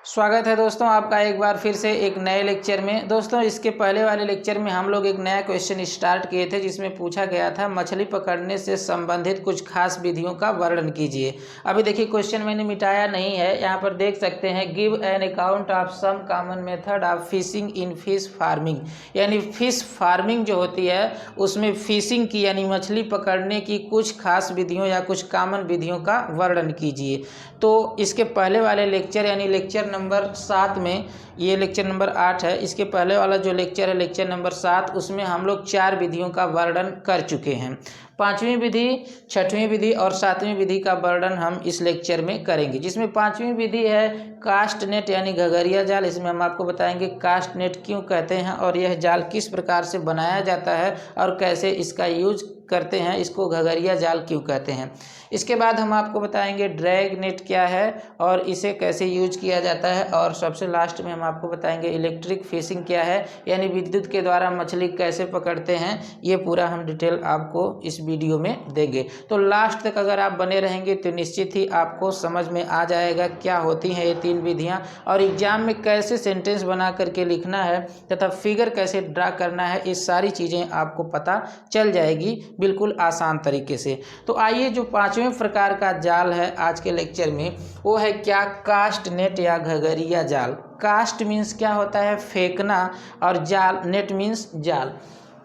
स्वागत है दोस्तों आपका एक बार फिर से एक नए लेक्चर में। दोस्तों इसके पहले वाले लेक्चर में हम लोग एक नया क्वेश्चन स्टार्ट किए थे जिसमें पूछा गया था मछली पकड़ने से संबंधित कुछ खास विधियों का वर्णन कीजिए। अभी देखिए क्वेश्चन मैंने मिटाया नहीं है, यहाँ पर देख सकते हैं give an account of some common method of fishing in fish farming. यानी फिश फार्मिंग जो होती है उसमें फिशिंग की यानी मछली पकड़ने की कुछ खास विधियों या कुछ कॉमन विधियों का वर्णन कीजिए। तो इसके पहले वाले लेक्चर यानी लेक्चर नंबर 7 में, ये लेक्चर नंबर 8 है, इसके पहले वाला जो लेक्चर है लेक्चर नंबर 7, उसमें हम लोग 4 विधियों का वर्णन कर चुके हैं। 5वीं विधि, 6वीं विधि और 7वीं विधि का वर्णन हम इस लेक्चर में करेंगे, जिसमें 5वीं विधि है कास्ट नेट यानी घघरिया जाल। इसमें हम आपको बताएंगे कास्ट नेट क्यों कहते हैं और यह जाल किस प्रकार से बनाया जाता है और कैसे इसका यूज करते हैं, इसको घघरिया जाल क्यों कहते हैं। इसके बाद हम आपको बताएंगे ड्रैग नेट क्या है और इसे कैसे यूज किया जाता है, और सबसे लास्ट में हम आपको बताएंगे इलेक्ट्रिक फिशिंग क्या है यानी विद्युत के द्वारा मछली कैसे पकड़ते हैं। ये पूरा हम डिटेल आपको इस वीडियो में देंगे। तो लास्ट तक अगर आप बने रहेंगे तो निश्चित ही आपको समझ में आ जाएगा क्या होती हैं ये 3 विधियाँ और एग्जाम में कैसे सेंटेंस बना करके लिखना है तथा फिगर कैसे ड्रा करना है, ये सारी चीज़ें आपको पता चल जाएगी बिल्कुल आसान तरीके से। तो आइए, जो 5वें प्रकार का जाल है आज के लेक्चर में वो है क्या, कास्ट नेट या घघरिया जाल। कास्ट मीन्स क्या होता है, फेंकना, और जाल नेट मीन्स जाल।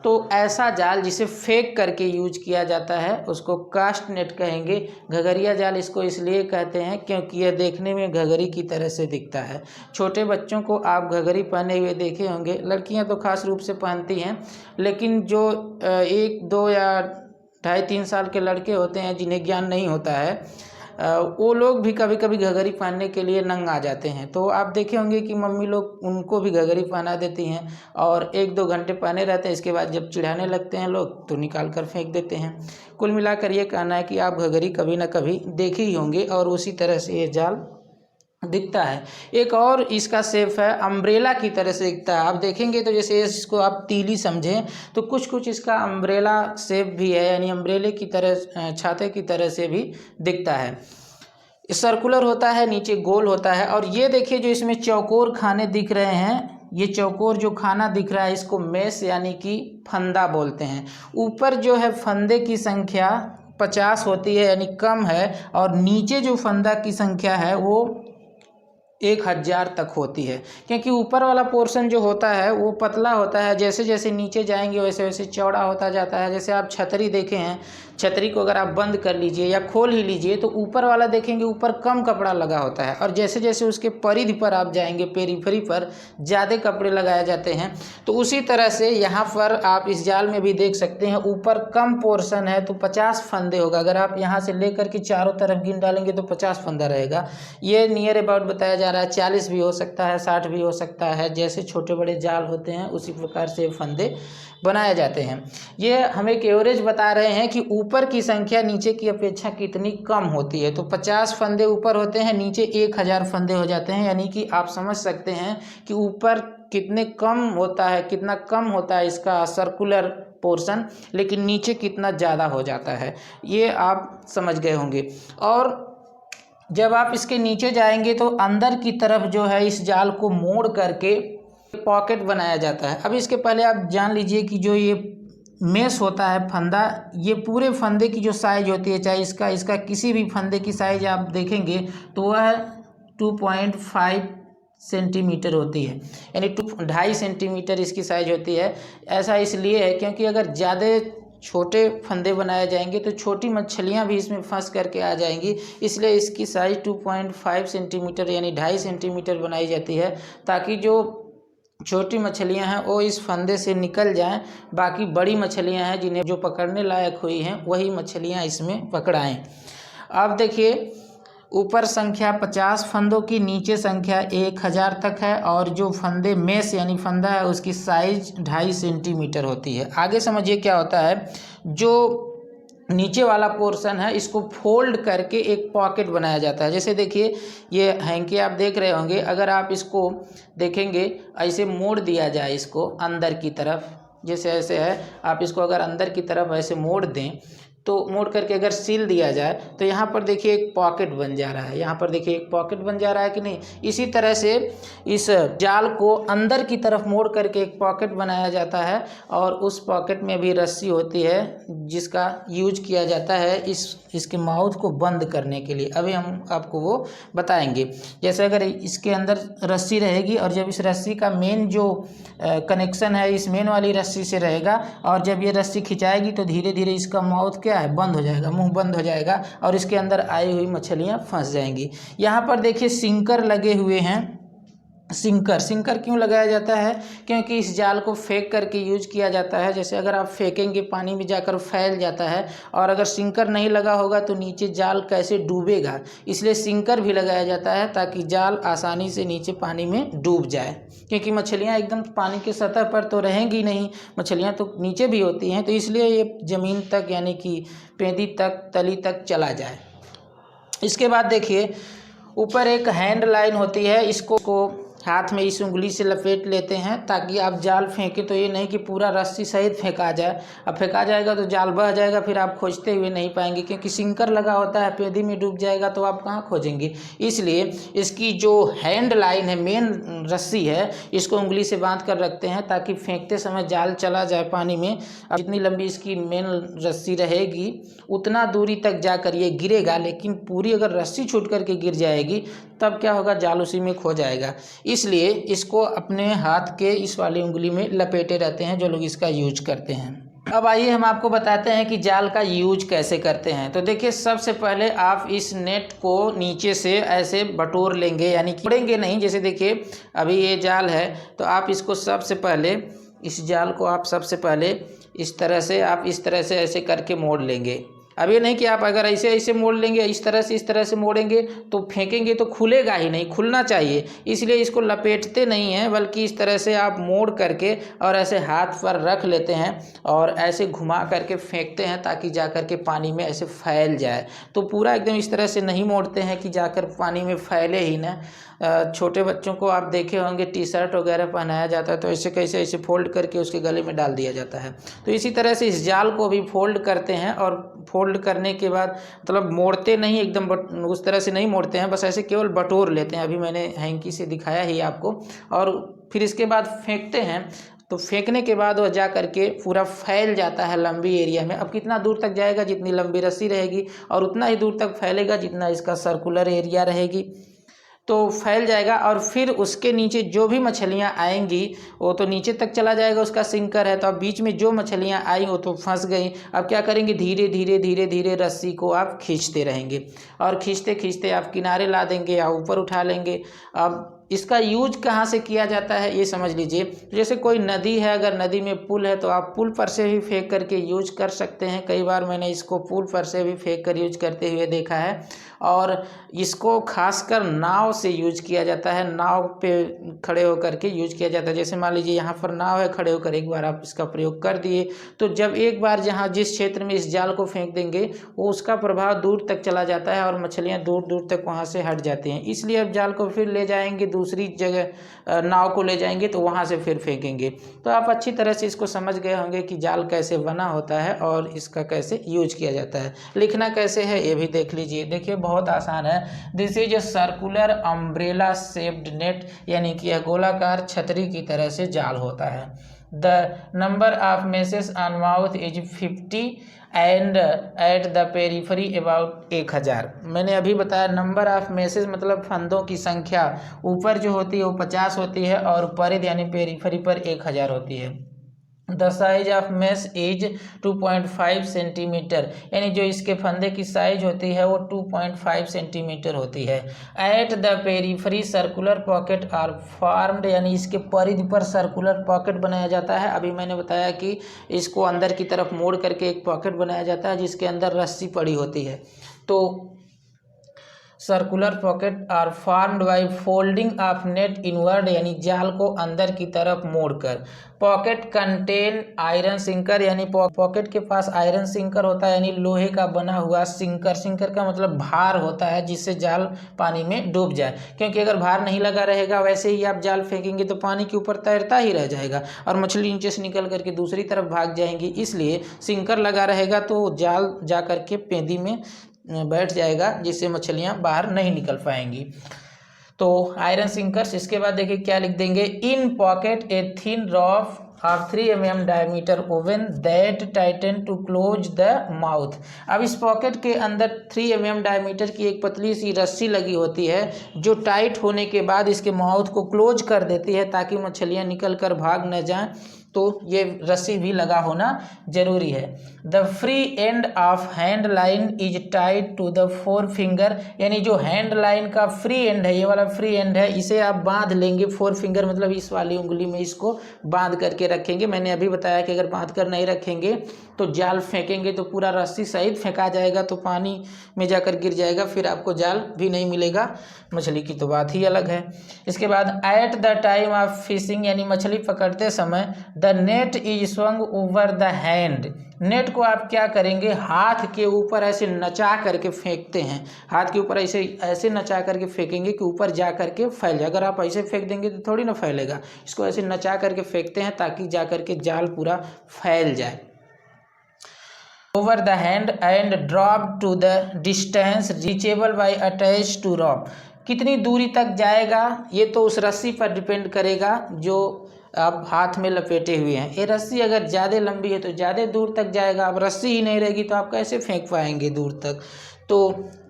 तो ऐसा जाल जिसे फेंक करके यूज किया जाता है उसको कास्ट नेट कहेंगे। घघरिया जाल इसको इसलिए कहते हैं क्योंकि यह देखने में घघरी की तरह से दिखता है। छोटे बच्चों को आप घघरी पहने हुए देखे होंगे, लड़कियां तो खास रूप से पहनती हैं, लेकिन जो 1, 2 या 2.5-3 साल के लड़के होते हैं जिन्हें ज्ञान नहीं होता है, वो लोग भी कभी कभी घघरी पहनने के लिए नंग आ जाते हैं। तो आप देखे होंगे कि मम्मी लोग उनको भी घघरी पहना देती हैं और 1-2 घंटे पहने रहते हैं। इसके बाद जब चिढ़ाने लगते हैं लोग तो निकाल कर फेंक देते हैं। कुल मिलाकर ये कहना है कि आप घघरी कभी ना कभी देखे ही होंगे और उसी तरह से ये जाल दिखता है। एक और इसका शेप है अम्ब्रेला की तरह से दिखता है। आप देखेंगे तो जैसे इसको आप तीली समझें तो कुछ इसका अम्ब्रेला शेप भी है, यानी अम्ब्रेले की तरह, छाते की तरह से भी दिखता है। सर्कुलर होता है, नीचे गोल होता है। और ये देखिए जो इसमें चौकोर खाने दिख रहे हैं, ये चौकोर जो खाना दिख रहा है इसको मेस यानी कि फंदा बोलते हैं। ऊपर जो है फंदे की संख्या 50 होती है यानी कम है, और नीचे जो फंदा की संख्या है वो 1000 तक होती है, क्योंकि ऊपर वाला पोर्शन जो होता है वो पतला होता है, जैसे जैसे नीचे जाएंगे वैसे वैसे चौड़ा होता जाता है। जैसे आप छतरी देखे हैं, छतरी को अगर आप बंद कर लीजिए या खोल ही लीजिए तो ऊपर वाला देखेंगे ऊपर कम कपड़ा लगा होता है, और जैसे जैसे उसके परिधि पर आप जाएंगे, पेरीफेरी पर ज़्यादा कपड़े लगाए जाते हैं। तो उसी तरह से यहाँ पर आप इस जाल में भी देख सकते हैं, ऊपर कम पोर्शन है तो 50 फंदे होगा। अगर आप यहाँ से लेकर के चारों तरफ गिन डालेंगे तो 50 फंदा रहेगा। ये नियर अबाउट बताया जा रहा है 40 भी हो सकता है, 60 भी हो सकता है। जैसे छोटे बड़े जाल होते हैं उसी प्रकार से फंदे बनाए जाते हैं। ये हमें एक एवरेज बता रहे हैं कि ऊपर की संख्या नीचे की अपेक्षा कितनी कम होती है। तो 50 फंदे ऊपर होते हैं, नीचे 1000 फंदे हो जाते हैं। यानी कि आप समझ सकते हैं कि ऊपर कितने कम होता है, कितना कम होता है इसका सर्कुलर पोर्शन, लेकिन नीचे कितना ज़्यादा हो जाता है, ये आप समझ गए होंगे। और जब आप इसके नीचे जाएंगे तो अंदर की तरफ जो है इस जाल को मोड़ करके पॉकेट बनाया जाता है। अब इसके पहले आप जान लीजिए कि जो ये मेस होता है फंदा, ये पूरे फंदे की जो साइज होती है, चाहे इसका किसी भी फंदे की साइज आप देखेंगे तो वह 2.5 सेंटीमीटर होती है, यानी 2.5 सेंटीमीटर इसकी साइज होती है। ऐसा इसलिए है क्योंकि अगर ज़्यादा छोटे फंदे बनाए जाएंगे तो छोटी मछलियां भी इसमें फंस करके आ जाएंगी, इसलिए इसकी साइज 2.5 सेंटीमीटर यानी 2.5 सेंटीमीटर बनाई जाती है, ताकि जो छोटी मछलियां हैं वो इस फंदे से निकल जाएं, बाकी बड़ी मछलियां हैं जिन्हें जो पकड़ने लायक हुई हैं वही मछलियां इसमें पकड़ाएं। अब देखिए ऊपर संख्या 50 फंदों की, नीचे संख्या 1000 तक है, और जो फंदे मेस यानी फंदा है उसकी साइज 2.5 सेंटीमीटर होती है। आगे समझिए क्या होता है, जो नीचे वाला पोर्शन है इसको फोल्ड करके एक पॉकेट बनाया जाता है। जैसे देखिए ये हैंकी आप देख रहे होंगे, अगर आप इसको देखेंगे ऐसे मोड़ दिया जाए इसको अंदर की तरफ, जैसे ऐसे है, आप इसको अगर अंदर की तरफ ऐसे मोड़ दें तो मोड़ करके अगर सील दिया जाए तो यहाँ पर देखिए एक पॉकेट बन जा रहा है, यहाँ पर देखिए एक पॉकेट बन जा रहा है कि नहीं। इसी तरह से इस जाल को अंदर की तरफ मोड़ करके एक पॉकेट बनाया जाता है और उस पॉकेट में भी रस्सी होती है जिसका यूज किया जाता है इसके माउथ को बंद करने के लिए। अभी हम आपको वो बताएंगे। जैसे अगर इसके अंदर रस्सी रहेगी और जब इस रस्सी का मेन जो कनेक्शन है इस मेन वाली रस्सी से रहेगा और जब ये रस्सी खिंचाएगी तो धीरे धीरे इसका माउथ क्या है, बंद हो जाएगा, मुंह बंद हो जाएगा और इसके अंदर आई हुई मछलियाँ फंस जाएंगी। यहाँ पर देखिए सिंकर लगे हुए हैं। सिंकर क्यों लगाया जाता है? क्योंकि इस जाल को फेंक करके यूज किया जाता है। जैसे अगर आप फेंकेंगे पानी में जाकर फैल जाता है और अगर सिंकर नहीं लगा होगा तो नीचे जाल कैसे डूबेगा, इसलिए सिंकर भी लगाया जाता है ताकि जाल आसानी से नीचे पानी में डूब जाए। क्योंकि मछलियाँ एकदम पानी के सतह पर तो रहेंगी नहीं, मछलियाँ तो नीचे भी होती हैं, तो इसलिए ये ज़मीन तक यानी कि पेंदी तक, तली तक चला जाए। इसके बाद देखिए ऊपर एक हैंड लाइन होती है, इसको हाथ में इस उंगली से लपेट लेते हैं ताकि आप जाल फेंकें तो ये नहीं कि पूरा रस्सी सहित फेंका जाए। अब फेंका जाएगा तो जाल बह जाएगा, फिर आप खोजते हुए नहीं पाएंगे क्योंकि सिंकर लगा होता है, पेदी में डूब जाएगा तो आप कहाँ खोजेंगे। इसलिए इसकी जो हैंड लाइन है, मेन रस्सी है, इसको उंगली से बांध कर रखते हैं ताकि फेंकते समय जाल चला जाए पानी में। अब जितनी लंबी इसकी मेन रस्सी रहेगी उतना दूरी तक जाकर ये गिरेगा, लेकिन पूरी अगर रस्सी छूट करके गिर जाएगी तब क्या होगा, जाल उसी में खो जाएगा। इसलिए इसको अपने हाथ के इस वाली उंगली में लपेटे रहते हैं जो लोग इसका यूज करते हैं। अब आइए हम आपको बताते हैं कि जाल का यूज कैसे करते हैं। तो देखिए सबसे पहले आप इस नेट को नीचे से ऐसे बटोर लेंगे, यानी कि मोड़ेंगे नहीं। जैसे देखिए अभी ये जाल है तो आप इसको सबसे पहले, इस जाल को आप सबसे पहले इस तरह से ऐसे करके मोड़ लेंगे। अब ये नहीं कि आप अगर ऐसे मोड़ लेंगे, इस तरह से मोड़ेंगे तो फेंकेंगे तो खुलेगा ही नहीं, खुलना चाहिए। इसलिए इसको लपेटते नहीं हैं, बल्कि इस तरह से आप मोड़ करके और ऐसे हाथ पर रख लेते हैं और ऐसे घुमा करके फेंकते हैं ताकि जाकर के पानी में ऐसे फैल जाए। तो पूरा एकदम इस तरह से नहीं मोड़ते हैं कि जाकर पानी में फैले ही ना। छोटे बच्चों को आप देखे होंगे टी शर्ट वगैरह पहनाया जाता है तो ऐसे फोल्ड करके उसके गले में डाल दिया जाता है। तो इसी तरह से इस जाल को भी फोल्ड करते हैं और फोल्ड करने के बाद मतलब मोड़ते नहीं, एकदम उस तरह से नहीं मोड़ते हैं, बस ऐसे केवल बटोर लेते हैं। अभी मैंने हैंकी से दिखाया ही आपको। और फिर इसके बाद फेंकते हैं तो फेंकने के बाद वह जा करके पूरा फैल जाता है लंबी एरिया में। अब कितना दूर तक जाएगा, जितनी लंबी रस्सी रहेगी और उतना ही दूर तक फैलेगा जितना इसका सर्कुलर एरिया रहेगी, तो फैल जाएगा। और फिर उसके नीचे जो भी मछलियाँ आएंगी वो तो नीचे तक चला जाएगा, उसका सिंकर है। तो अब बीच में जो मछलियाँ आई वो तो फंस गई। अब क्या करेंगे, धीरे धीरे रस्सी को आप खींचते रहेंगे और खींचते खींचते आप किनारे ला देंगे या ऊपर उठा लेंगे। अब इसका यूज कहाँ से किया जाता है ये समझ लीजिए। जैसे कोई नदी है, अगर नदी में पुल है तो आप पुल पर से भी फेंक करके यूज कर सकते हैं। कई बार मैंने इसको पुल पर से भी फेंक कर यूज करते हुए देखा है। और इसको खासकर नाव से यूज किया जाता है, नाव पे खड़े होकर के यूज किया जाता है। जैसे मान लीजिए यहाँ पर नाव है, खड़े होकर एक बार आप इसका प्रयोग कर दिए तो जब एक बार जहाँ जिस क्षेत्र में इस जाल को फेंक देंगे वो उसका प्रभाव दूर तक चला जाता है और मछलियाँ दूर दूर तक वहाँ से हट जाती हैं। इसलिए अब जाल को फिर ले जाएंगे दूसरी जगह, नाव को ले जाएंगे तो वहाँ से फिर फेंकेंगे। तो आप अच्छी तरह से इसको समझ गए होंगे कि जाल कैसे बना होता है और इसका कैसे यूज किया जाता है। लिखना कैसे है ये भी देख लीजिए। देखिए बहुत आसान है। This is a circular umbrella shaped net, यानी कि यह गोलाकार छतरी की तरह से जाल होता है। The number of message on mouth is 50 and eight the periphery about 1000। मैंने अभी बताया नंबर ऑफ मैसेज मतलब फंदों की संख्या ऊपर जो होती है वो 50 होती है और परिध यानी पेरीफरी पर 1000 होती है। The size of mess is 2.5 centimetre, यानी जो इसके फंदे की साइज होती है वो 2.5 सेंटीमीटर होती है। At the periphery circular pocket are formed, यानी इसके परिधि पर सर्कुलर पॉकेट बनाया जाता है। अभी मैंने बताया कि इसको अंदर की तरफ मोड़ करके एक पॉकेट बनाया जाता है जिसके अंदर रस्सी पड़ी होती है। तो circular pocket are formed by folding of net inward, यानी जाल को अंदर की तरफ मोड़कर। पॉकेट कंटेन आयरन सिंकर, यानी पॉकेट के पास आयरन सिंकर होता है, यानी लोहे का बना हुआ सिंकर। सिंकर का मतलब भार होता है जिससे जाल पानी में डूब जाए, क्योंकि अगर भार नहीं लगा रहेगा वैसे ही आप जाल फेंकेंगे तो पानी के ऊपर तैरता ही रह जाएगा और मछली नीचे से निकल करके दूसरी तरफ भाग जाएंगी। इसलिए सिंकर लगा रहेगा तो जाल जा करके पेंदी में बैठ जाएगा, जिससे मछलियां बाहर नहीं निकल पाएंगी। तो आयरन सिंकर्स। इसके बाद देखिए क्या लिख देंगे, in pocket a thin rod of 3 mm diameter woven that tighten to close the mouth. अब इस पॉकेट के अंदर 3 mm डायमीटर की एक पतली सी रस्सी लगी होती है जो टाइट होने के बाद इसके माउथ को क्लोज कर देती है ताकि मछलियां निकल कर भाग न जाएं। तो ये रस्सी भी लगा होना जरूरी है। The free end of hand line is tied to the 4 finger, यानी जो हैंड लाइन का फ्री एंड है, ये वाला फ्री एंड है, इसे आप बांध लेंगे। 4 फिंगर मतलब इस वाली उंगली में इसको बांध करके रखेंगे। मैंने अभी बताया कि अगर बांध कर नहीं रखेंगे तो जाल फेंकेंगे तो पूरा रस्सी सहित फेंका जाएगा, तो पानी में जाकर गिर जाएगा, फिर आपको जाल भी नहीं मिलेगा। मछली की तो बात ही अलग है। इसके बाद at the time of fishing, यानी मछली पकड़ते समय the net is swung over the hand. Net को आप क्या करेंगे, हाथ के ऊपर ऐसे नचा करके फेंकते हैं। हाथ के ऊपर ऐसे ऐसे नचा करके फेंकेंगे कि ऊपर जा करके फैल जाए। अगर आप ऐसे फेंक देंगे तो थोड़ी ना फैलेगा, इसको ऐसे नचा करके फेंकते हैं ताकि जा करके जाल पूरा फैल जाए। Over the hand and drop to the distance reachable by attach to rope. कितनी दूरी तक जाएगा ये तो उस रस्सी पर डिपेंड करेगा जो आप हाथ में लपेटे हुए हैं। ये रस्सी अगर ज़्यादा लंबी है तो ज़्यादा दूर तक जाएगा। अब रस्सी ही नहीं रहेगी तो आप कैसे फेंक पाएंगे दूर तक। तो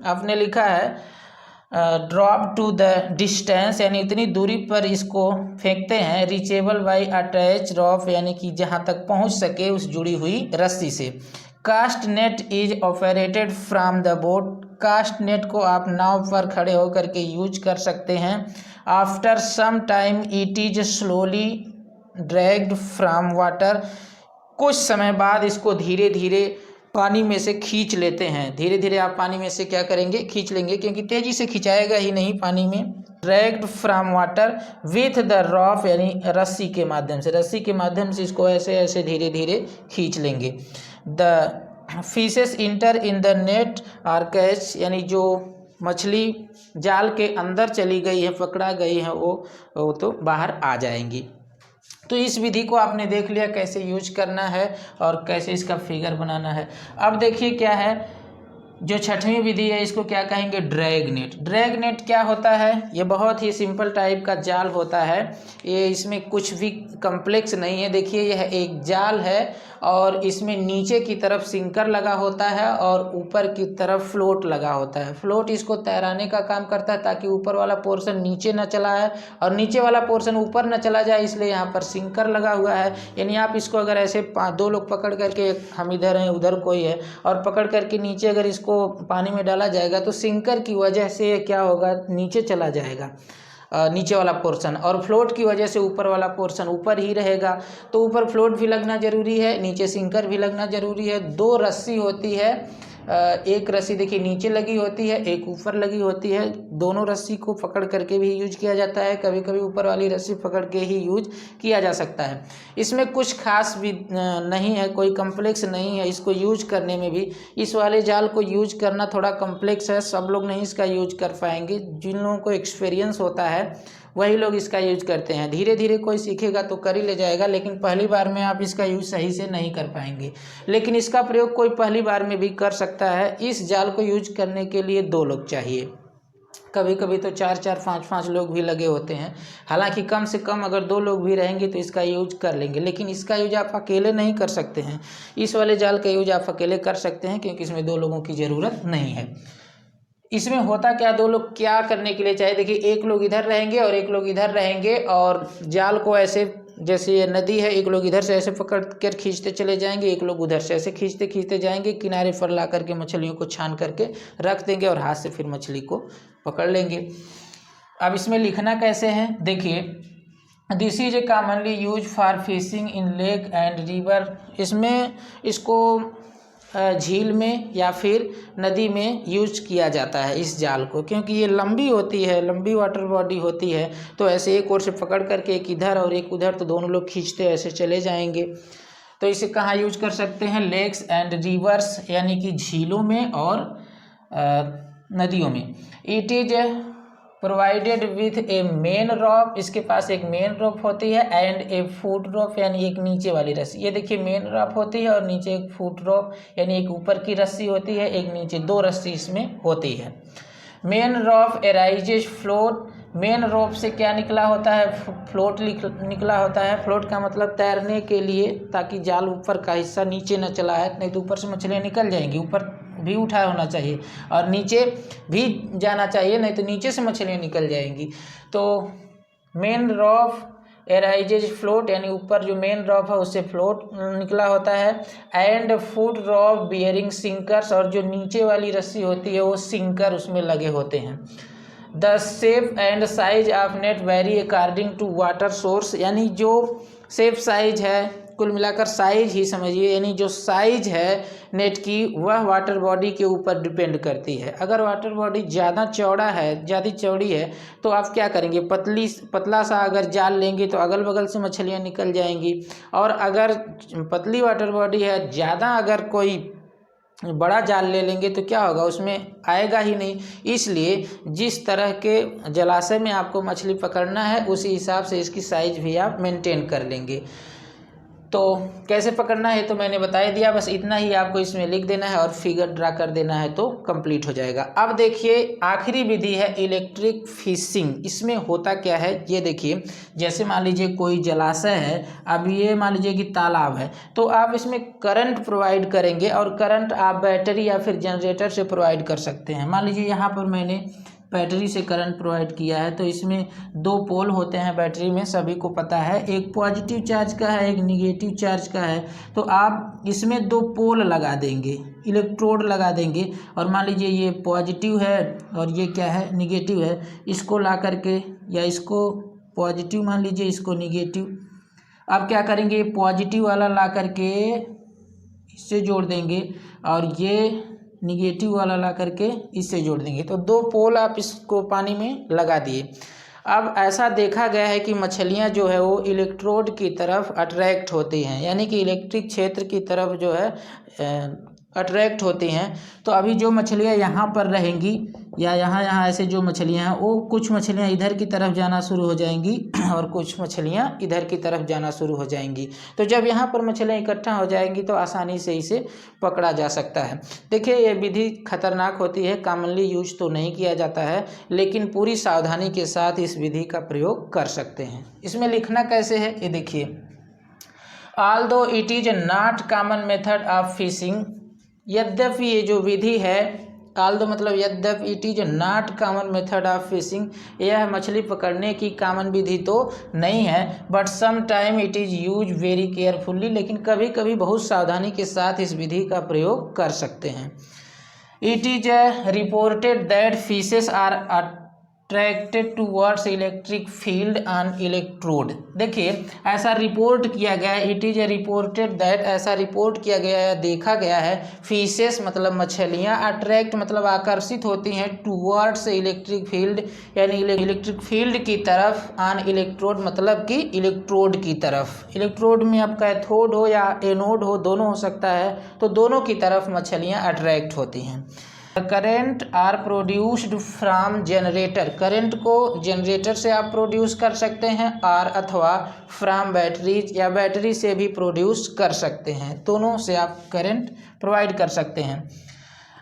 आपने लिखा है ड्रॉप टू द डिस्टेंस, यानी इतनी दूरी पर इसको फेंकते हैं। रीचेबल बाय अटैच रॉप, यानी कि जहाँ तक पहुँच सके उस जुड़ी हुई रस्सी से। Cast net is operated from the boat. Cast net को आप नाव पर खड़े होकर के यूज कर सकते हैं। After some time it is slowly dragged from water. कुछ समय बाद इसको धीरे धीरे पानी में से खींच लेते हैं। धीरे धीरे आप पानी में से क्या करेंगे, खींच लेंगे, क्योंकि तेजी से खिंचाएगा ही नहीं पानी में। Dragged from water with the rope, यानी रस्सी के माध्यम से। रस्सी के माध्यम से इसको ऐसे ऐसे धीरे धीरे खींच लेंगे। The fishes enter in the net are catch, यानी जो मछली जाल के अंदर चली गई है, पकड़ा गई है, वो तो बाहर आ जाएंगी। तो इस विधि को आपने देख लिया कैसे यूज करना है और कैसे इसका फिगर बनाना है। अब देखिए क्या है, जो छठवीं विधि है इसको क्या कहेंगे, ड्रैग नेट। ड्रैग नेट क्या होता है, ये बहुत ही सिंपल टाइप का जाल होता है। ये इसमें कुछ भी कम्प्लेक्स नहीं है। देखिए यह एक जाल है और इसमें नीचे की तरफ सिंकर लगा होता है और ऊपर की तरफ फ्लोट लगा होता है। फ्लोट इसको तैराने का काम करता है ताकि ऊपर वाला पोर्शन नीचे न चला है और नीचे वाला पोर्शन ऊपर न चला जाए, इसलिए यहाँ पर सिंकर लगा हुआ है। यानी आप इसको अगर ऐसे 2 लोग पकड़ करके, हम इधर हैं उधर कोई है, और पकड़ करके नीचे अगर इसको पानी में डाला जाएगा तो सिंकर की वजह से क्या होगा, नीचे चला जाएगा नीचे वाला पोर्शन, और फ्लोट की वजह से ऊपर वाला पोर्शन ऊपर ही रहेगा। तो ऊपर फ्लोट भी लगना जरूरी है, नीचे सिंकर भी लगना जरूरी है। 2 रस्सी होती है, एक रस्सी देखिए नीचे लगी होती है, एक ऊपर लगी होती है। दोनों रस्सी को पकड़ करके भी यूज किया जाता है, कभी कभी ऊपर वाली रस्सी पकड़ के ही यूज किया जा सकता है। इसमें कुछ खास भी नहीं है, कोई कम्प्लेक्स नहीं है इसको यूज करने में भी। इस वाले जाल को यूज करना थोड़ा कम्प्लेक्स है, सब लोग नहीं इसका यूज कर पाएंगे। जिन लोगों को एक्सपीरियंस होता है वही लोग इसका यूज करते हैं। धीरे धीरे कोई सीखेगा तो कर ही ले जाएगा, लेकिन पहली बार में आप इसका यूज सही से नहीं कर पाएंगे। लेकिन इसका प्रयोग कोई पहली बार में भी कर सकता है। इस जाल को यूज करने के लिए 2 लोग चाहिए, कभी कभी तो 4-4, 5-5 लोग भी लगे होते हैं। हालांकि कम से कम अगर 2 लोग भी रहेंगे तो इसका यूज कर लेंगे, लेकिन इसका यूज आप अकेले नहीं कर सकते हैं। इस वाले जाल का यूज आप अकेले कर सकते हैं क्योंकि इसमें 2 लोगों की ज़रूरत नहीं है। इसमें होता क्या, 2 लोग क्या करने के लिए चाहिए, देखिए 1 लोग इधर रहेंगे और 1 लोग इधर रहेंगे, और जाल को ऐसे, जैसे ये नदी है, 1 लोग इधर से ऐसे पकड़ कर खींचते चले जाएंगे, 1 लोग उधर से ऐसे खींचते खींचते जाएंगे, किनारे पर ला करके मछलियों को छान करके रख देंगे और हाथ से फिर मछली को पकड़ लेंगे। अब इसमें लिखना कैसे है, देखिए this is a commonly use for fishing in lake and river. इसमें इसको झील में या फिर नदी में यूज किया जाता है इस जाल को, क्योंकि ये लंबी होती है, लंबी वाटर बॉडी होती है। तो ऐसे एक ओर से पकड़ करके एक इधर और एक उधर, तो दोनों लोग खींचते ऐसे चले जाएंगे। तो इसे कहाँ यूज कर सकते हैं? लेक्स एंड रिवर्स, यानी कि झीलों में और नदियों में। It is provided with a main rope, इसके पास एक मेन रॉप होती है, एंड ए फुट रॉप, यानी एक नीचे वाली रस्सी। ये देखिए मेन रॉप होती है और नीचे एक फुट रॉप, यानी एक ऊपर की रस्सी होती है, एक नीचे, 2 रस्सी इसमें होती है। मेन रॉप एराइजेज फ्लोट, मेन रॉप से क्या निकला होता है? फ्लोट निकला होता है। फ्लोट का मतलब तैरने के लिए, ताकि जाल ऊपर का हिस्सा नीचे न चला है, नहीं तो ऊपर से मछलियाँ निकल जाएंगी। ऊपर भी उठाया होना चाहिए और नीचे भी जाना चाहिए, नहीं तो नीचे से मछलियाँ निकल जाएंगी। तो मेन रॉप एराइजेज फ्लोट, यानी ऊपर जो मेन रॉप है उससे फ्लोट निकला होता है। एंड फुट रॉप बियरिंग सिंकर्स, और जो नीचे वाली रस्सी होती है वो सिंकर उसमें लगे होते हैं। The shape and size of net vary according to water source, यानी जो शेप साइज है, कुल मिलाकर साइज ही समझिए, यानी जो साइज है नेट की वह वाटर बॉडी के ऊपर डिपेंड करती है। अगर वाटर बॉडी ज़्यादा चौड़ा है, ज़्यादा चौड़ी है, तो आप क्या करेंगे? पतला सा अगर जाल लेंगे तो अगल बगल से मछलियाँ निकल जाएंगी। और अगर पतली वाटर बॉडी है, ज़्यादा अगर कोई बड़ा जाल ले लेंगे तो क्या होगा? उसमें आएगा ही नहीं। इसलिए जिस तरह के जलाशय में आपको मछली पकड़ना है उसी हिसाब से इसकी साइज भी आप मेंटेन कर लेंगे। तो कैसे पकड़ना है तो मैंने बता ही दिया, बस इतना ही आपको इसमें लिख देना है और फिगर ड्रा कर देना है तो कंप्लीट हो जाएगा। अब देखिए आखिरी विधि है इलेक्ट्रिक फिशिंग। इसमें होता क्या है ये देखिए, जैसे मान लीजिए कोई जलाशय है, अब ये मान लीजिए कि तालाब है, तो आप इसमें करंट प्रोवाइड करेंगे और करंट आप बैटरी या फिर जनरेटर से प्रोवाइड कर सकते हैं। मान लीजिए यहाँ पर मैंने बैटरी से करंट प्रोवाइड किया है, तो इसमें 2 पोल होते हैं बैटरी में, सभी को पता है, एक पॉजिटिव चार्ज का है, एक निगेटिव चार्ज का है। तो आप इसमें 2 पोल लगा देंगे, इलेक्ट्रोड लगा देंगे, और मान लीजिए ये पॉजिटिव है और ये क्या है? निगेटिव है। इसको ला करके, या इसको पॉजिटिव मान लीजिए, इसको निगेटिव। अब क्या करेंगे? पॉजिटिव वाला ला करके इससे जोड़ देंगे और ये निगेटिव वाला ला करके इससे जोड़ देंगे। तो 2 पोल आप इसको पानी में लगा दिए। अब ऐसा देखा गया है कि मछलियां जो है वो इलेक्ट्रोड की तरफ अट्रैक्ट होती हैं, यानी कि इलेक्ट्रिक क्षेत्र की तरफ जो है अट्रैक्ट होती हैं। तो अभी जो मछलियां यहाँ पर रहेंगी या यहाँ ऐसे जो मछलियां हैं, वो कुछ मछलियां इधर की तरफ जाना शुरू हो जाएंगी और कुछ मछलियां इधर की तरफ जाना शुरू हो जाएंगी। तो जब यहाँ पर मछलियां इकट्ठा हो जाएंगी तो आसानी से इसे पकड़ा जा सकता है। देखिए ये विधि खतरनाक होती है, कॉमनली यूज तो नहीं किया जाता है, लेकिन पूरी सावधानी के साथ इस विधि का प्रयोग कर सकते हैं। इसमें लिखना कैसे है ये देखिए, although it is not common method of fishing, यद्यपि ये जो विधि है, ऑल्दो मतलब यद्यपि, it is not common method of fishing, यह मछली पकड़ने की कॉमन विधि तो नहीं है, but some time it is use very carefully, लेकिन कभी कभी बहुत सावधानी के साथ इस विधि का प्रयोग कर सकते हैं। It is reported that fishes are attracted towards electric field on electrode. देखिए ऐसा रिपोर्ट किया गया है, इट इज रिपोर्टेड दैट, ऐसा रिपोर्ट किया गया है, देखा गया है, फिशेस मतलब मछलियां, अट्रैक्ट मतलब आकर्षित होती हैं, टूवर्ड्स इलेक्ट्रिक फील्ड यानी इलेक्ट्रिक फील्ड की तरफ, ऑन इलेक्ट्रोड मतलब कि इलेक्ट्रोड की तरफ। इलेक्ट्रोड में अब कैथोड हो या एनोड हो, दोनों हो सकता है, तो दोनों की तरफ मछलियां अट्रैक्ट होती हैं। Current are produced from generator, current को जनरेटर से आप प्रोड्यूस कर सकते हैं, और अथवा फ्रॉम बैटरीज, या बैटरी से भी प्रोड्यूस कर सकते हैं, दोनों से आप करंट प्रोवाइड कर सकते हैं।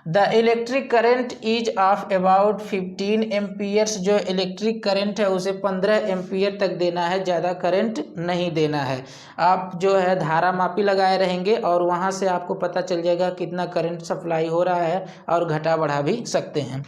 The electric current is of about 15 amperes, जो इलेक्ट्रिक करंट है उसे 15 एम्पियर तक देना है, ज़्यादा करंट नहीं देना है। आप जो है धारा मापी लगाए रहेंगे और वहाँ से आपको पता चल जाएगा कितना करंट सप्लाई हो रहा है, और घटा बढ़ा भी सकते हैं।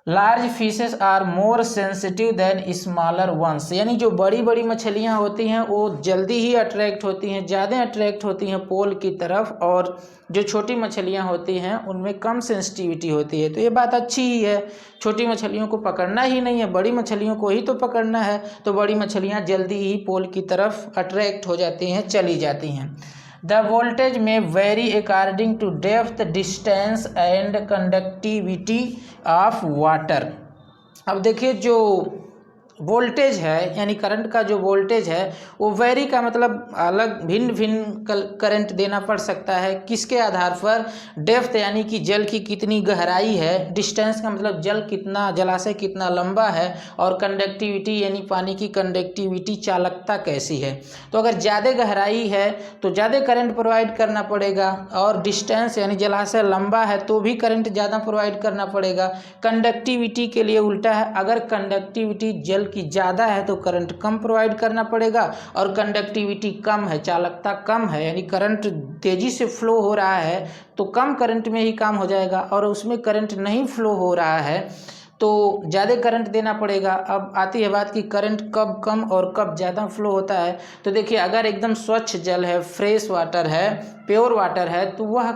Large fishes are more sensitive than smaller ones, यानी जो बड़ी बड़ी मछलियाँ होती हैं वो जल्दी ही अट्रैक्ट होती हैं, ज़्यादा अट्रैक्ट होती हैं पोल की तरफ, और जो छोटी मछलियाँ होती हैं उनमें कम सेंसिटिविटी होती है। तो ये बात अच्छी ही है, छोटी मछलियों को पकड़ना ही नहीं है, बड़ी मछलियों को ही तो पकड़ना है, तो बड़ी मछलियाँ जल्दी ही पोल की तरफ अट्रैक्ट हो जाती हैं, चली जाती हैं। The voltage may vary according to depth, distance and conductivity of water. अब देखिए जो वोल्टेज है यानी करंट का जो वोल्टेज है वो वेरी का मतलब अलग भिन्न भिन्न करंट देना पड़ सकता है। किसके आधार पर? डेप्थ यानी कि जल की कितनी गहराई है, डिस्टेंस का मतलब जल कितना, जलाशय कितना लंबा है, और कंडक्टिविटी यानी पानी की कंडक्टिविटी, चालकता कैसी है। तो अगर ज़्यादा गहराई है तो ज़्यादा करंट प्रोवाइड करना पड़ेगा, और डिस्टेंस यानी जलाशय लंबा है तो भी करंट ज़्यादा प्रोवाइड करना पड़ेगा। कंडक्टिविटी के लिए उल्टा है, अगर कंडक्टिविटी जल की ज़्यादा है तो करंट कम प्रोवाइड करना पड़ेगा, और कंडक्टिविटी कम है, चालकता कम है यानी करंट तेज़ी से फ्लो हो रहा है तो कम करंट में ही काम हो जाएगा, और उसमें करंट नहीं फ्लो हो रहा है तो ज़्यादा करंट देना पड़ेगा। अब आती है बात कि करंट कब कम और कब ज़्यादा फ्लो होता है। तो देखिए अगर एकदम स्वच्छ जल है, फ्रेश वाटर है, प्योर वाटर है, तो वह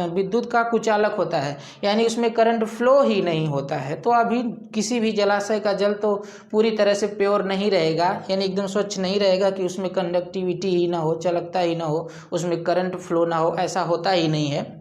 विद्युत का कुचालक होता है यानी उसमें करंट फ्लो ही नहीं होता है। तो अभी किसी भी जलाशय का जल तो पूरी तरह से प्योर नहीं रहेगा यानी एकदम स्वच्छ नहीं रहेगा कि उसमें कंडक्टिविटी ही ना हो, चालकता ही ना हो, उसमें करंट फ्लो ना हो, ऐसा होता ही नहीं है।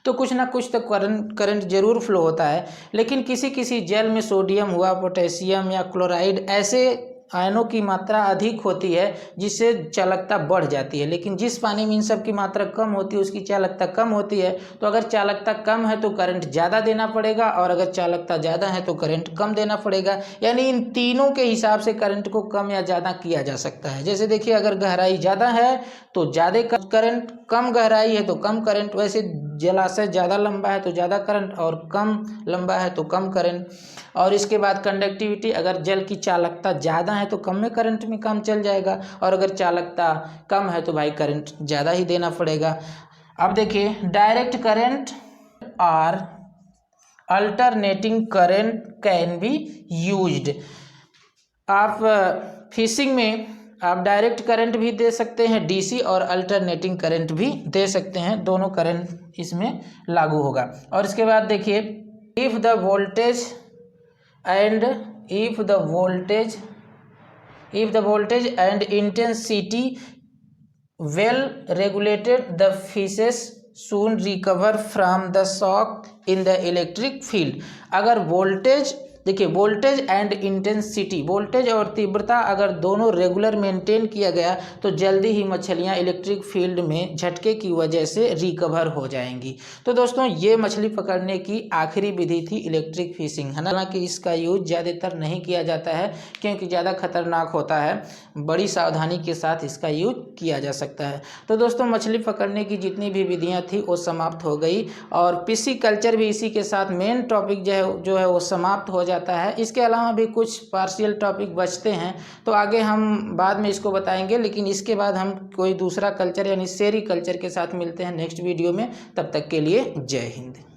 तो कुछ ना कुछ तो करंट जरूर फ्लो होता है। लेकिन किसी किसी जल में सोडियम हुआ, पोटेशियम या क्लोराइड, ऐसे आयनों की मात्रा अधिक होती है जिससे चालकता बढ़ जाती है। लेकिन जिस पानी में इन सब की मात्रा कम होती है उसकी चालकता कम होती है। तो अगर चालकता कम है तो करंट ज़्यादा देना पड़ेगा, और अगर चालकता ज़्यादा है तो करंट कम देना पड़ेगा। यानी इन तीनों के हिसाब से करंट को कम या ज़्यादा किया जा सकता है। जैसे देखिए अगर गहराई ज़्यादा है तो ज़्यादा करंट, कम गहराई है तो कम करंट। वैसे जलाशय ज़्यादा लंबा है तो ज़्यादा करंट, और कम लंबा है तो कम करंट। और इसके बाद कंडक्टिविटी, अगर जल की चालकता ज़्यादा है तो कम में करंट में काम चल जाएगा, और अगर चालकता कम है तो भाई करंट ज़्यादा ही देना पड़ेगा। अब देखिए डायरेक्ट करंट और alternating current can be used. आप फिशिंग में आप डायरेक्ट करंट भी दे सकते हैं डीसी, और अल्टरनेटिंग करंट भी दे सकते हैं, दोनों करंट इसमें लागू होगा। और इसके बाद देखिए if the voltage and intensity well regulated, the fishes soon recover from the shock in the electric field। अगर वोल्टेज, देखिए वोल्टेज एंड इंटेंसिटी, वोल्टेज और तीव्रता अगर दोनों रेगुलर मेंटेन किया गया तो जल्दी ही मछलियां इलेक्ट्रिक फील्ड में झटके की वजह से रिकवर हो जाएंगी। तो दोस्तों ये मछली पकड़ने की आखिरी विधि थी इलेक्ट्रिक फिशिंग। हालांकि इसका यूज ज़्यादातर नहीं किया जाता है क्योंकि ज़्यादा खतरनाक होता है, बड़ी सावधानी के साथ इसका यूज किया जा सकता है। तो दोस्तों मछली पकड़ने की जितनी भी विधियाँ थी वो समाप्त हो गई, और पिसी कल्चर भी इसी के साथ मेन टॉपिक जो है वो समाप्त हो जाता है। इसके अलावा भी कुछ पार्शियल टॉपिक बचते हैं तो आगे हम बाद में इसको बताएंगे। लेकिन इसके बाद हम कोई दूसरा कल्चर यानी सेरी कल्चर के साथ मिलते हैं नेक्स्ट वीडियो में। तब तक के लिए जय हिंद।